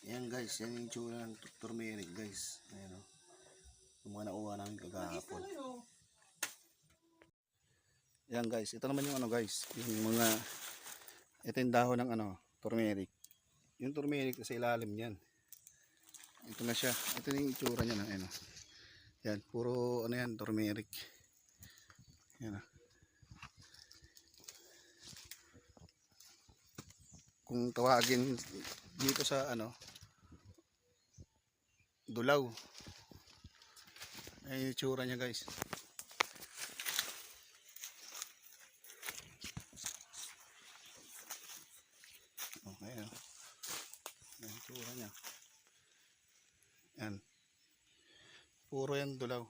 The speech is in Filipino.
Ayan guys, yan yung tsura ng turmeric guys. Ayan o. Yung mga nakuha namin kagahapon. Ayan guys, ito naman yung ano guys. Yung mga, ito yung dahon ng ano, turmeric. Yung turmeric sa ilalim yan. Ito na siya. Ito yung itsura niya. Ayan o. Yan, puro ano yan, turmeric. Ayan o. Kung tawagin dito sa ano, dulaw. Ayan yung itsura niya guys. Okay, ayan yung itsura niya. Yan. Puro yan dulaw.